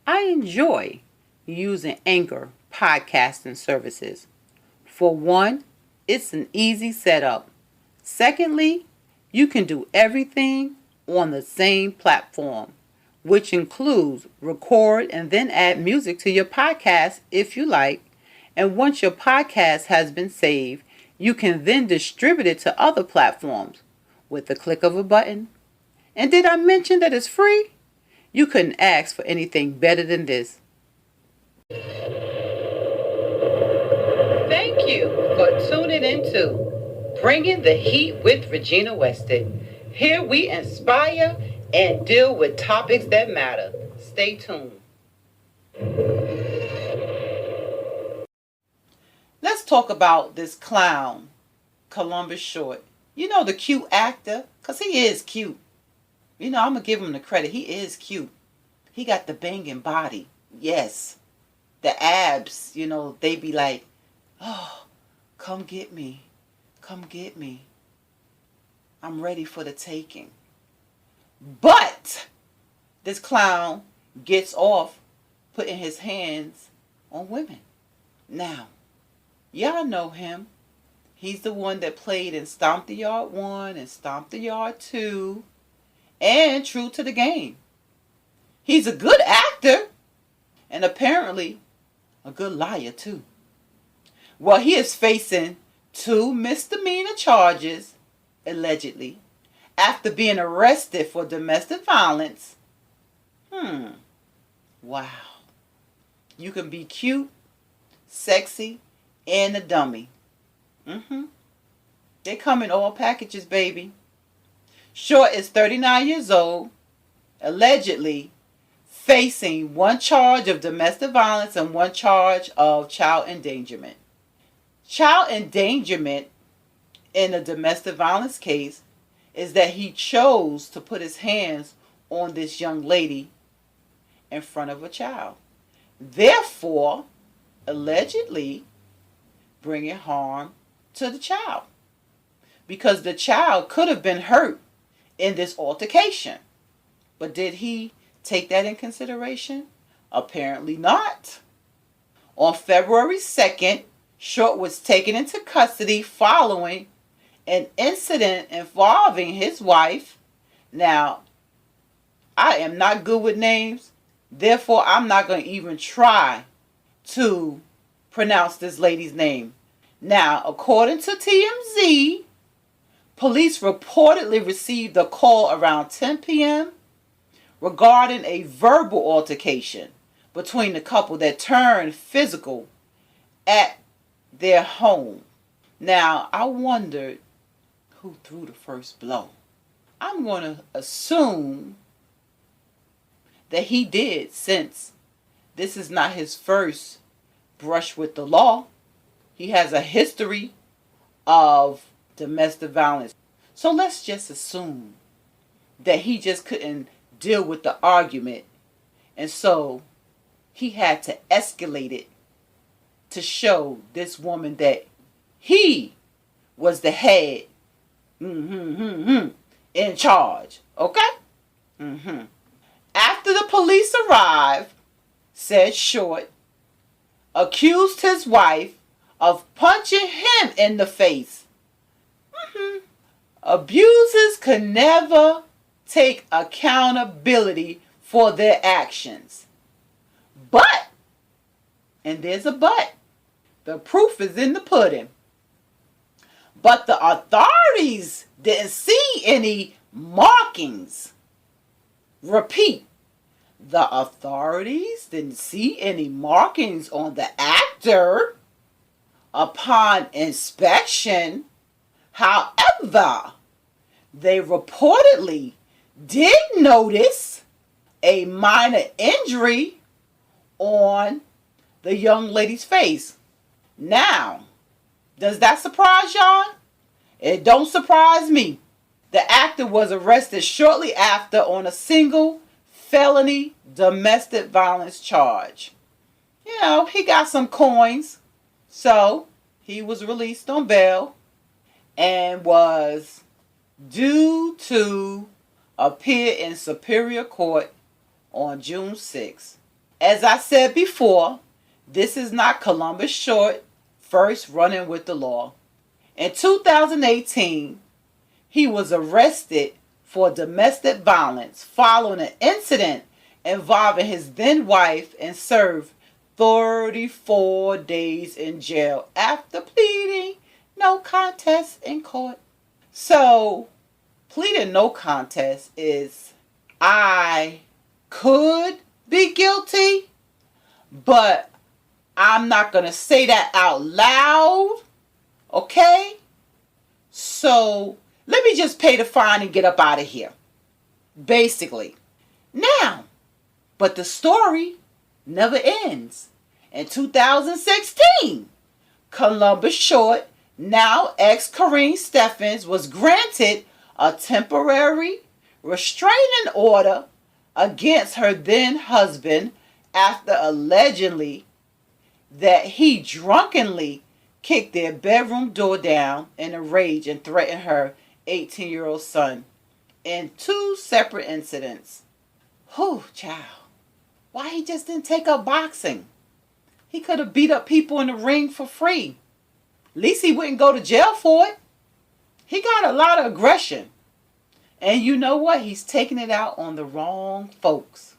I enjoy using Anchor podcasting services. For one, it's an easy setup. Secondly, you can do everything on the same platform, which includes record and then add music to your podcast if you like. And once your podcast has been saved, you can then distribute it to other platforms with the click of a button. And did I mention that it's free? You couldn't ask for anything better than this. Thank you for tuning into Bringing the Heat with Regina Weston. Here we inspire and deal with topics that matter. Stay tuned. Let's talk about this clown, Columbus Short. You know, the cute actor, because he is cute. You know, I'm going to give him the credit. He is cute. He got the banging body. Yes. The abs, you know, they be like, oh, come get me. Come get me. I'm ready for the taking. But this clown gets off putting his hands on women. Now, y'all know him. He's the one that played in Stomp the Yard 1 and Stomp the Yard 2 and True to the Game. He's a good actor and apparently a good liar too. Well, he is facing 2 misdemeanor charges, allegedly, after being arrested for domestic violence. Wow. You can be cute, sexy, and a dummy. They come in all packages, baby. Short is 39 years old, allegedly facing 1 charge of domestic violence and 1 charge of child endangerment. Child endangerment in a domestic violence case is that he chose to put his hands on this young lady in front of a child. Therefore, allegedly bringing harm to the child. Because the child could have been hurt in this altercation. But did he take that in consideration? Apparently not. On February 2nd, Short was taken into custody following an incident involving his wife. Now, I am not good with names, therefore I'm not going to even try to pronounce this lady's name. Now, according to TMZ, police reportedly received a call around 10 p.m. regarding a verbal altercation between the couple that turned physical at their home. Now, I wondered who threw the first blow. I'm going to assume that he did, since this is not his first brush with the law. He has a history of domestic violence. So let's just assume that he just couldn't deal with the argument, and so he had to escalate it to show this woman that he was the head in charge. Okay? After the police arrived, said Short accused his wife of punching him in the face. Abusers can never take accountability for their actions. But, and there's a but, the proof is in the pudding. But the authorities didn't see any markings. Repeat, the authorities didn't see any markings on the actor upon inspection. However, they reportedly did notice a minor injury on the young lady's face. Now, does that surprise y'all? It don't surprise me. The actor was arrested shortly after on a single felony domestic violence charge. You know, he got some coins, so he was released on bail and was due to appear in Superior Court on June 6th. As I said before, this is not Columbus Short first running with the law. In 2018, he was arrested for domestic violence following an incident involving his then wife and served 34 days in jail after pleading no contest in court. So, pleading no contest is, I could be guilty, but I'm not going to say that out loud. Okay? So, let me just pay the fine and get up out of here. Basically. Now, but the story never ends. In 2016, Columbus Short, now ex-Karine Steffens, was granted a temporary restraining order against her then husband after allegedly that he drunkenly kicked their bedroom door down in a rage and threatened her 18-year-old son in 2 separate incidents. Whew, child. Why he just didn't take up boxing? He could have beat up people in the ring for free. At least he wouldn't go to jail for it. He got a lot of aggression. And you know what? He's taking it out on the wrong folks.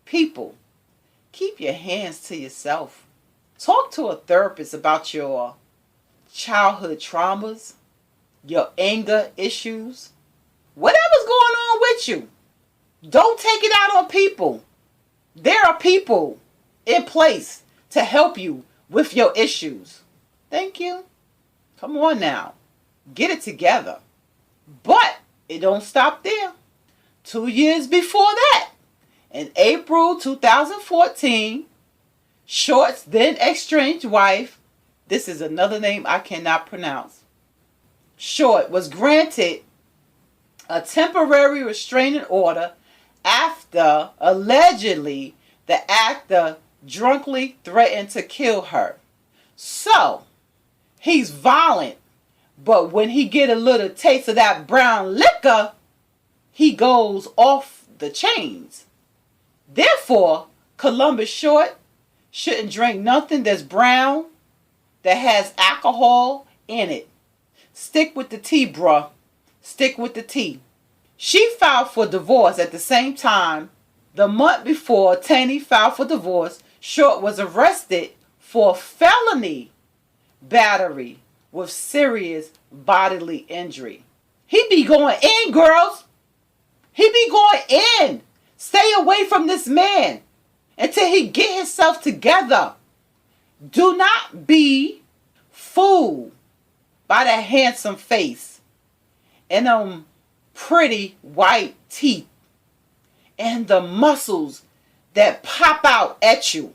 People, keep your hands to yourself. Talk to a therapist about your childhood traumas, your anger issues, whatever's going on with you. Don't take it out on people. There are people in place to help you with your issues. Thank you. Come on now. Get it together. But it don't stop there. 2 years before that, in April 2014, Short's then estranged wife, this is another name I cannot pronounce, Short, was granted a temporary restraining order after allegedly the actor drunkenly threatened to kill her. So, he's violent, but when he get a little taste of that brown liquor, he goes off the chains. Therefore, Columbus Short shouldn't drink nothing that's brown, that has alcohol in it. Stick with the tea, bruh. Stick with the tea. She filed for divorce at the same time. The month before Taney filed for divorce, Short was arrested for felony battery with serious bodily injury. He be going in, girls. He be going in. Stay away from this man until he get himself together. Do not be fooled by that handsome face and them pretty white teeth and the muscles that pop out at you.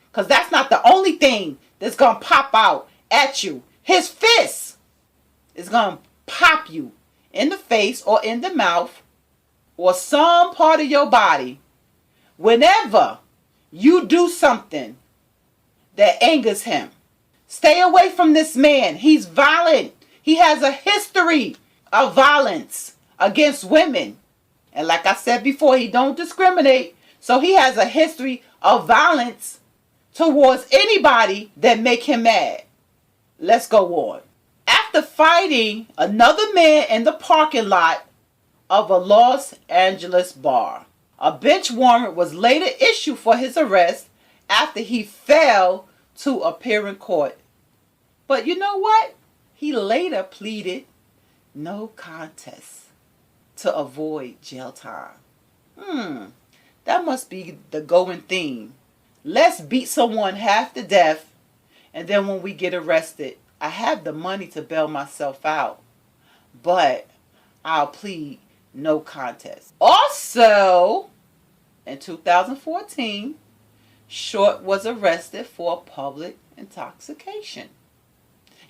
Because that's not the only thing that's going to pop out at you. His fist is going to pop you in the face or in the mouth or some part of your body whenever you do something that angers him. Stay away from this man. He's violent. He has a history of violence against women. And like I said before, he don't discriminate. So he has a history of violence towards anybody that make him mad. Let's go on. After fighting another man in the parking lot of a Los Angeles bar, a bench warrant was later issued for his arrest after he failed to appear in court. But you know what? He later pleaded no contest to avoid jail time. That must be the going theme. Let's beat someone half to death, and then when we get arrested, I have the money to bail myself out, but I'll plead no contest. Also, in 2014, Short was arrested for public intoxication.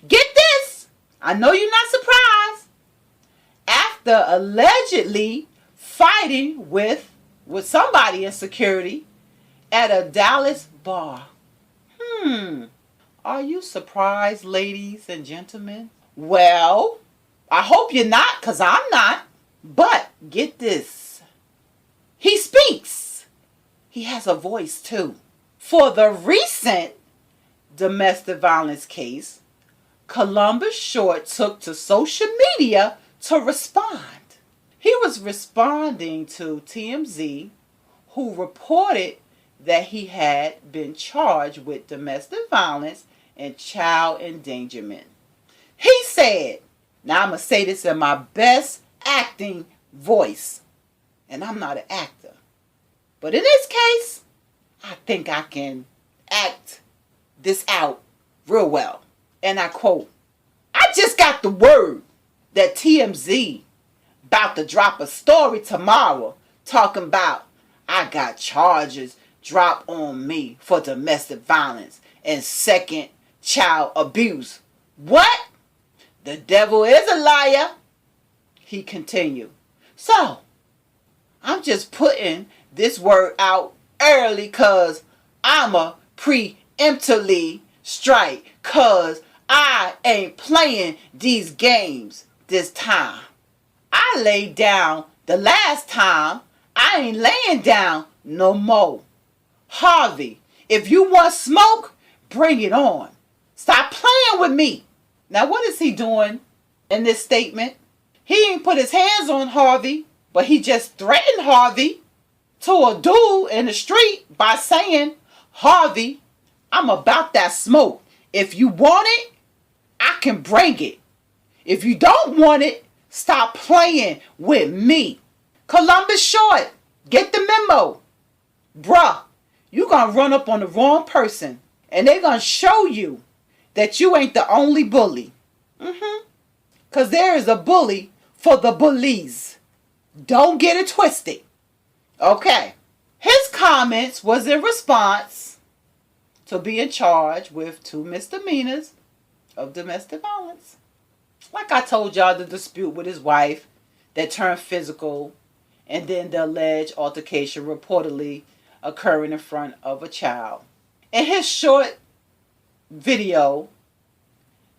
Get this! I know you're not surprised. After allegedly fighting with somebody in security at a Dallas bar. Are you surprised, ladies and gentlemen? Well, I hope you're not, because I'm not. But get this. He speaks. he has a voice too. For the recent domestic violence case, Columbus Short took to social media to respond. He was responding to TMZ, who reported that he had been charged with domestic violence and child endangerment. He said, now I'm going to say this in my best acting voice, and I'm not an actor, but in this case, I think I can act this out real well. And I quote, I just got the word that TMZ about to drop a story tomorrow talking about I got charges dropped on me for domestic violence and second child abuse. What? The devil is a liar, he continued. So, I'm just putting this word out early because I'm a preemptively strike because I ain't playing these games this time. I laid down the last time. I ain't laying down no more. Harvey, if you want smoke, bring it on. Stop playing with me. Now, what is he doing in this statement? He ain't put his hands on Harvey, but he just threatened Harvey to a dude in the street by saying, Harvey, I'm about that smoke. If you want it, I can bring it. If you don't want it, stop playing with me. Columbus Short, get the memo. Bruh, you gonna run up on the wrong person and they gonna show you that you ain't the only bully. Because there is a bully for the bullies. Don't get it twisted. Okay. His comments was in response to being charged with 2 misdemeanors of domestic violence. Like I told y'all, the dispute with his wife that turned physical, and then the alleged altercation reportedly occurring in front of a child. In his short video,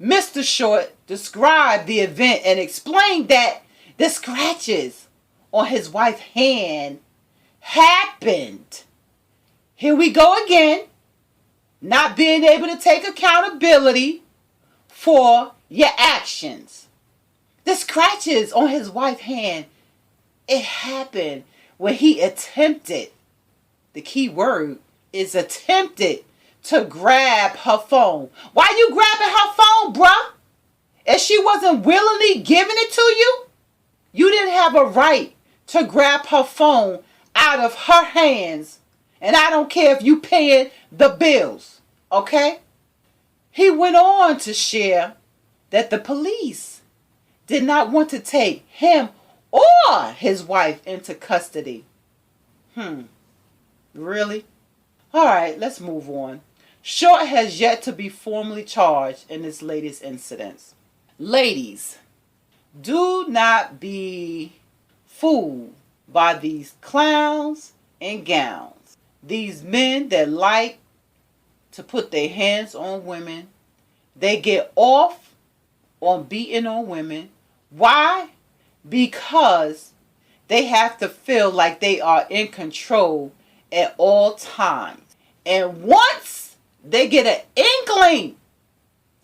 Mr. Short described the event and explained that the scratches on his wife's hand happened. Here we go again. Not being able to take accountability for your actions. The scratches on his wife's hand, it happened when he attempted, the key word is attempted, to grab her phone. Why you grabbing her phone, bruh? If she wasn't willingly giving it to you, you didn't have a right to grab her phone out of her hands. And I don't care if you paying the bills, okay? He went on to share that the police did not want to take him or his wife into custody. Really? All right, let's move on. Short has yet to be formally charged in this latest incident. Ladies, do not be fooled by these clowns and gowns. These men that like to put their hands on women, they get off on beating on women. Why? Because they have to feel like they are in control at all times. And once they get an inkling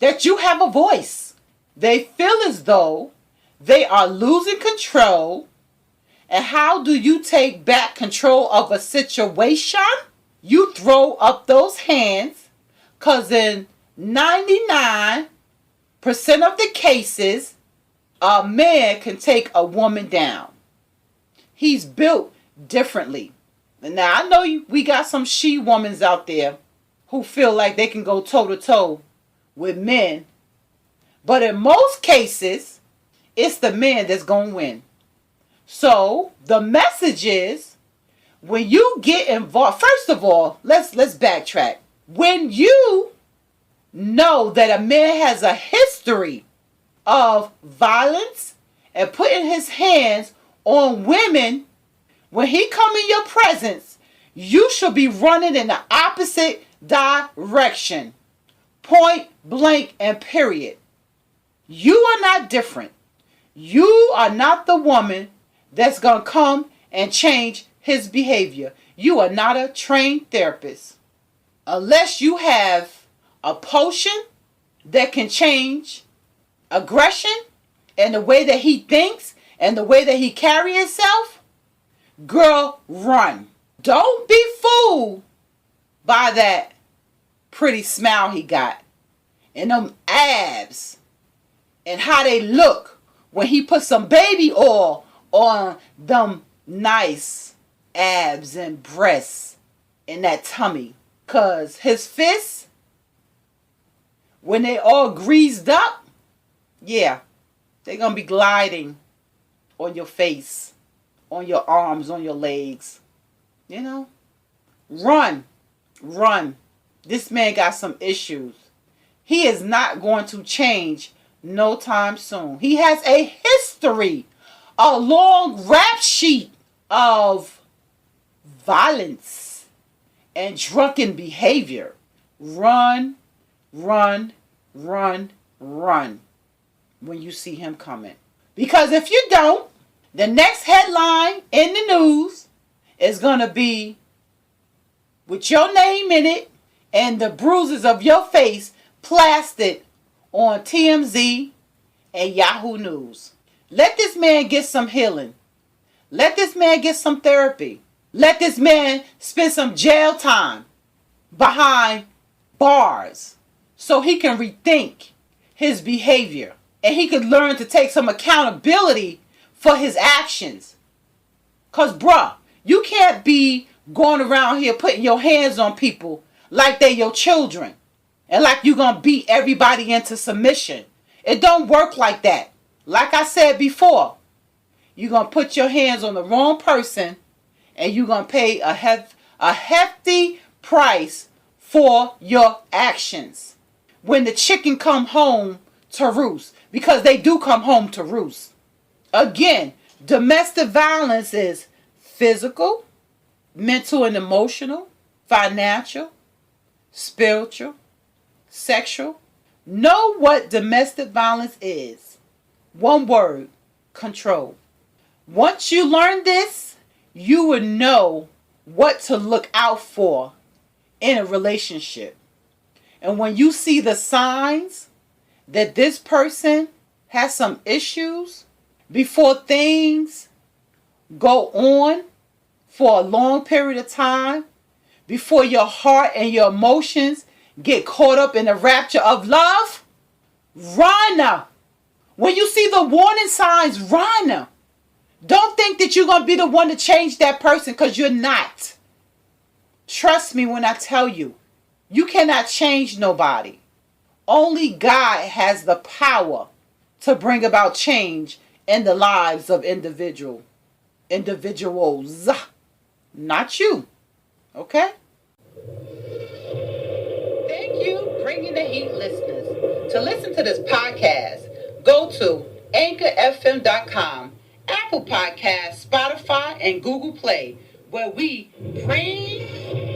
that you have a voice, they feel as though they are losing control. And how do you take back control of a situation? You throw up those hands, because in 99% of the cases, a man can take a woman down. He's built differently. And now I know we got some she-womans out there who feel like they can go toe-to-toe with men. But in most cases, it's the man that's going to win. So the message is, when you get involved, first of all, let's backtrack. When you know that a man has a history of violence and putting his hands on women, when he come in your presence, you should be running in the opposite direction. Point blank and period. You are not different. You are not the woman that's going to come and change his behavior. You are not a trained therapist. Unless you have a potion that can change aggression and the way that he thinks and the way that he carries himself, girl, run. Don't be fooled by that pretty smile he got and them abs and how they look when he put some baby oil on them nice abs and breasts and that tummy. Cause his fists, when they all greased up, yeah, they're gonna be gliding on your face, on your arms, on your legs. You know? Run. Run. This man got some issues. He is not going to change no time soon. He has a history, a long rap sheet of violence and drunken behavior. Run, run, run, run when you see him coming. Because if you don't, the next headline in the news is going to be with your name in it and the bruises of your face plastered on TMZ and Yahoo News. Let this man get some healing. Let this man get some therapy. Let this man spend some jail time behind bars so he can rethink his behavior and he could learn to take some accountability for his actions. Because, bruh, you can't be going around here putting your hands on people like they your children and like you gonna beat everybody into submission. It don't work like that. Like I said before, you're gonna put your hands on the wrong person and you're gonna pay a hefty price for your actions when the chicken come home to roost, because they do come home to roost. Again, domestic violence is physical, mental and emotional, financial, spiritual, sexual. Know what domestic violence is. One word: control. Once you learn this, you will know what to look out for in a relationship. And when you see the signs that this person has some issues, before things go on for a long period of time, before your heart and your emotions get caught up in the rapture of love, run. When you see the warning signs, run. Don't think that you're going to be the one to change that person, because you're not. Trust me when I tell you, you cannot change nobody. Only God has the power to bring about change in the lives of individuals. Not you. Okay? Thank you, Bringing the Heat listeners. To listen to this podcast, go to anchorfm.com, Apple Podcasts, Spotify, and Google Play, where we bring